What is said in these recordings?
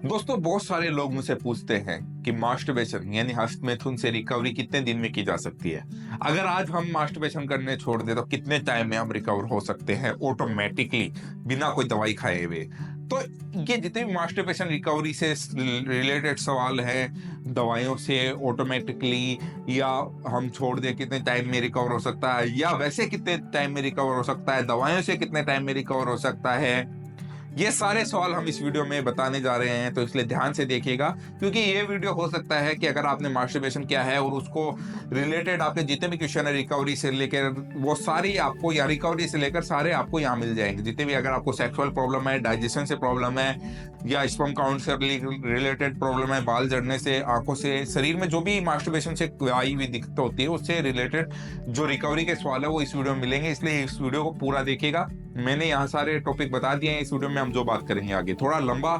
दोस्तों, बहुत सारे लोग मुझसे पूछते हैं कि मास्टरबेशन यानी हस्तमैथुन से रिकवरी कितने दिन में की जा सकती है। अगर आज हम मास्टरबेशन करने छोड़ दे तो कितने टाइम में हम रिकवर हो सकते हैं ऑटोमेटिकली, बिना कोई दवाई खाए हुए। तो ये जितने भी मास्टरबेशन रिकवरी से रिलेटेड सवाल हैं, दवाइयों से ऑटोमेटिकली या हम छोड़ दे कितने टाइम में रिकवर हो सकता है, या वैसे कितने टाइम में रिकवर हो सकता है, दवाइयों से कितने टाइम में रिकवर हो सकता है, ये सारे सवाल हम इस वीडियो में बताने जा रहे हैं। तो इसलिए ध्यान से देखिएगा, क्योंकि ये वीडियो हो सकता है कि अगर आपने मास्टरबेशन किया है और उसको रिलेटेड आपके जितने भी क्वेश्चन है रिकवरी से लेकर, वो सारी आपको, या रिकवरी से लेकर सारे आपको यहाँ मिल जाएंगे। जितने भी, अगर आपको सेक्सुअल प्रॉब्लम है, डाइजेशन से प्रॉब्लम है, या स्पर्म काउंट से रिलेटेड प्रॉब्लम है, बाल झड़ने से, आंखों से, शरीर में जो भी मास्टरबेशन से आई हुई दिक्कत होती है उससे रिलेटेड जो रिकवरी के सवाल है वो इस वीडियो में मिलेंगे। इसलिए इस वीडियो को पूरा देखिएगा। मैंने यहाँ सारे टॉपिक बता दिए हैं। इस वीडियो में हम जो बात करेंगे आगे थोड़ा लंबा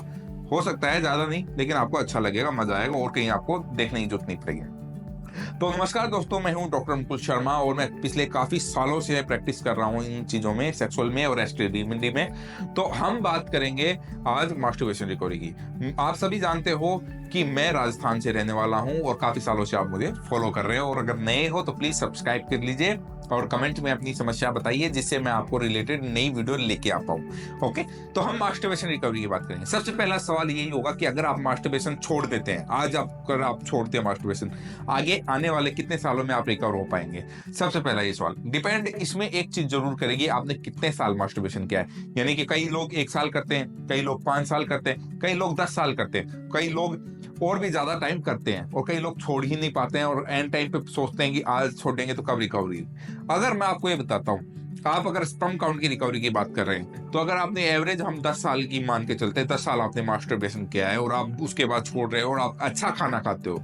हो सकता है, ज्यादा नहीं, लेकिन आपको अच्छा लगेगा, मजा आएगा और कहीं आपको देखने की जरूरत नहीं पड़ेगी। तो नमस्कार दोस्तों, मैं हूं डॉक्टर मुकुल शर्मा और मैं पिछले काफी सालों से प्रैक्टिस कर रहा हूं इन चीजों में, सेक्सुअल में और एसटीडी में। तो हम बात करेंगे आज मास्टरबेशन रिकवरी की। आप सभी जानते हो कि मैं राजस्थान से रहने वाला हूं और काफी सालों से आप मुझे फॉलो कर रहे हो, और अगर नए हो तो प्लीज सब्सक्राइब कर लीजिए और कमेंट में अपनी समस्या बताइए, जिससे मैं आपको रिलेटेड नई वीडियो लेके आ पाऊं। ओके, तो हम मास्टरबेशन रिकवरी की बात करेंगे। सबसे पहला सवाल यही होगा कि अगर आप मास्टरबेशन छोड़ देते हैं, आज अगर आप छोड़ते हैं मास्टरबेशन, आगे आने वाले कितने सालों में आप रिकवर हो पाएंगे? सबसे पहला ये सवाल डिपेंड इसमें एक चीज जरूर करेगी, आपने कितने साल मास्टरबेशन किया है। यानी कि कई लोग 1 साल करते हैं, कई लोग 5 साल करते हैं, कई लोग 10 साल करते हैं, कई लोग और भी ज्यादा टाइम करते हैं, और कई लोग छोड़ ही नहीं पाते हैं और एंड टाइम पे सोचते हैं कि आज छोड़ेंगे तो कब रिकवरी। अगर मैं आपको ये बताता हूँ, आप अगर स्पर्म काउंट की रिकवरी की बात कर रहे हैं, तो अगर आपने एवरेज, हम 10 साल की मान के चलते हैं, 10 साल आपने मास्टरबेशन किया है और आप उसके बाद छोड़ रहे हो और आप अच्छा खाना खाते हो,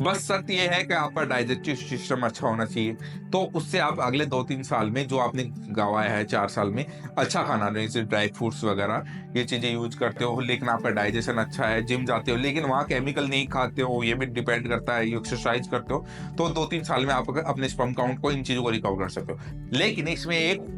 बस शर्त यह है कि आपका डाइजेस्टिव सिस्टम अच्छा होना चाहिए। तो उससे आप अगले 2-3 साल में जो आपने गंवाया है 4 साल में, अच्छा खाना, जैसे ड्राई फ्रूट्स वगैरह ये चीजें यूज करते हो, लेकिन आपका डाइजेशन अच्छा है, जिम जाते हो लेकिन वहाँ केमिकल नहीं खाते हो, ये भी डिपेंड करता है, एक्सरसाइज करते हो, तो 2-3 साल में आप अपने स्पर्म काउंट को, इन चीजों को रिकवर कर सकते हो। लेकिन इसमें एक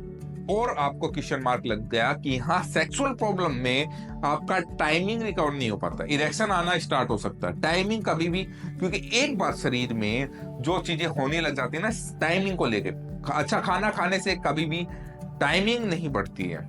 और आपको क्वेश्चन मार्क लग गया कि हाँ, सेक्सुअल प्रॉब्लम में आपका टाइमिंग रिकवर नहीं हो पाता, इरेक्शन आना स्टार्ट हो सकता है, टाइमिंग कभी भी, क्योंकि एक बार शरीर में जो चीजें होने लग जाती है ना टाइमिंग को लेकर, अच्छा खाना खाने से कभी भी टाइमिंग नहीं बढ़ती है।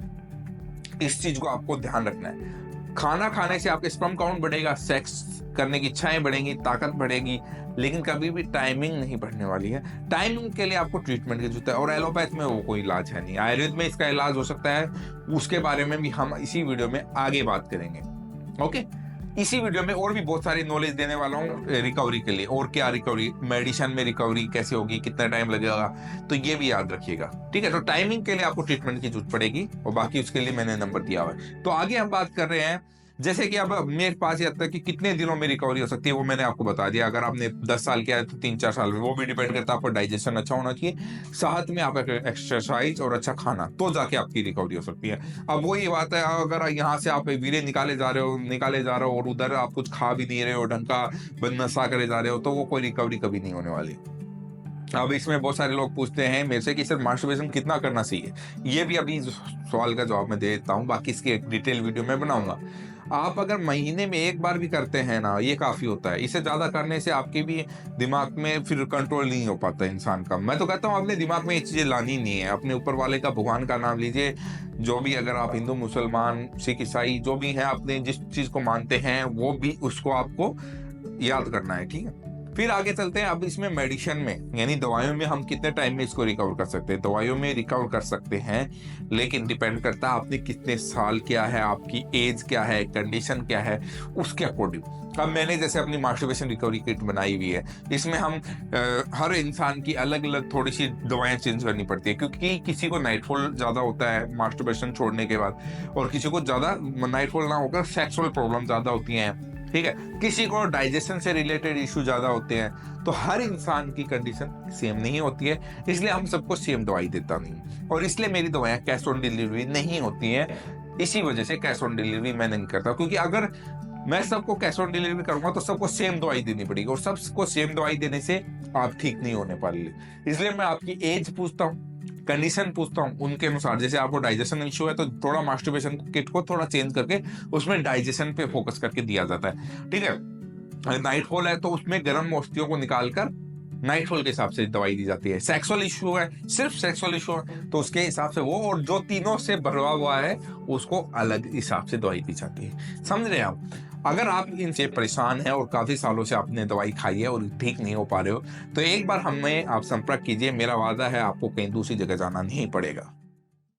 इस चीज को आपको ध्यान रखना है। खाना खाने से आपके स्पर्म काउंट बढ़ेगा, सेक्स करने की इच्छाएं बढ़ेंगी, ताकत बढ़ेगी, लेकिन कभी भी टाइमिंग नहीं बढ़ने वाली है। टाइमिंग के लिए आपको ट्रीटमेंट की जरूरत है, और एलोपैथ में वो कोई इलाज है नहीं। आयुर्वेद में इसका इलाज हो सकता है, उसके बारे में भी हम इसी वीडियो में आगे बात करेंगे। ओके, इसी वीडियो में और भी बहुत सारी नॉलेज देने वाला हूँ रिकवरी के लिए, और क्या रिकवरी, मेडिसिन में रिकवरी कैसे होगी, कितना टाइम लगेगा, तो ये भी याद रखिएगा। ठीक है, तो टाइमिंग के लिए आपको ट्रीटमेंट की जरूरत पड़ेगी, और बाकी उसके लिए मैंने नंबर दिया हुआ है। तो आगे हम बात कर रहे हैं, जैसे कि अब मेरे पास ये आता है कि कितने दिनों में रिकवरी हो सकती है, वो मैंने आपको बता दिया। अगर आपने 10 साल किया है तो 3-4 साल में, वो भी डिपेंड करता है, आपका डाइजेशन अच्छा होना चाहिए, साथ में आप एक्सरसाइज और अच्छा खाना, तो जाके आपकी रिकवरी हो सकती है। अब वही बात है, अगर यहाँ से आप वीरे निकाले जा रहे हो और उधर आप कुछ खा भी नहीं रहे हो, ढंग का नशा करे जा रहे हो, तो वो कोई रिकवरी कभी नहीं होने वाली। अब इसमें बहुत सारे लोग पूछते हैं मेरे से कि सर मास्टरबेशन कितना करना चाहिए, ये भी अभी सवाल का जवाब मैं दे देता हूँ, बाकी इसकी एक डिटेल वीडियो मैं बनाऊंगा। आप अगर महीने में एक बार भी करते हैं ना, ये काफी होता है। इससे ज्यादा करने से आपके भी दिमाग में फिर कंट्रोल नहीं हो पाता इंसान का। मैं तो कहता हूँ अपने दिमाग में ये चीजें लानी नहीं है, अपने ऊपर वाले का, भगवान का नाम लीजिए। जो भी, अगर आप हिंदू, मुसलमान, सिख, ईसाई जो भी है, अपने जिस चीज को मानते हैं वो भी उसको आपको याद करना है। ठीक है, फिर आगे चलते हैं। अब इसमें मेडिसिन में, यानी दवाइयों में, हम कितने टाइम में इसको रिकवर कर सकते हैं? दवाइयों में रिकवर कर सकते हैं, लेकिन डिपेंड करता है आपने कितने साल क्या है, आपकी एज क्या है, कंडीशन क्या है, उसके अकॉर्डिंग। अब मैंने जैसे अपनी मास्टरबेशन रिकवरी किट बनाई हुई है, इसमें हम हर इंसान की अलग अलग थोड़ी सी दवाएं चेंज करनी पड़ती है, क्योंकि किसी को नाइटफॉल ज्यादा होता है मास्टरबेशन छोड़ने के बाद, और किसी को ज्यादा नाइटफॉल ना होकर सेक्सुअल प्रॉब्लम ज्यादा होती हैं। ठीक है, किसी को डाइजेशन से रिलेटेड इशू ज्यादा होते हैं। तो हर इंसान की कंडीशन सेम नहीं होती है, इसलिए हम सबको सेम दवाई देता नहीं, और इसलिए मेरी दवाएं कैश ऑन डिलीवरी नहीं होती हैं। इसी वजह से कैश ऑन डिलीवरी मैं नहीं करता, क्योंकि अगर मैं सबको कैश ऑन डिलीवरी करूंगा तो सबको सेम दवाई देनी पड़ेगी, और सबको सेम दवाई देने से आप ठीक नहीं होने वाले। इसलिए मैं आपकी एज पूछता हूँ, कंडीशन पूछता हूँ उनके अनुसार। जैसे आपको डाइजेशन इश्यू है तो थोड़ा मास्टरबेशन किट को थोड़ा चेंज करके उसमें डाइजेशन पे फोकस करके दिया जाता है, ठीक है। नाइटफॉल है तो उसमें गर्म मोस्तियों को निकालकर नाइटफॉल के हिसाब से दवाई दी जाती है। सेक्सुअल इश्यू है, सिर्फ सेक्सुअल इश्यू है तो उसके हिसाब से वो, और जो तीनों से भरवा हुआ है उसको अलग हिसाब से दवाई दी जाती है। समझ रहे हैं आप? अगर आप इनसे परेशान हैं और काफी सालों से आपने दवाई खाई है और ठीक नहीं हो पा रहे हो तो एक बार हमें आप संपर्क कीजिए। मेरा वादा है आपको कहीं दूसरी जगह जाना नहीं पड़ेगा।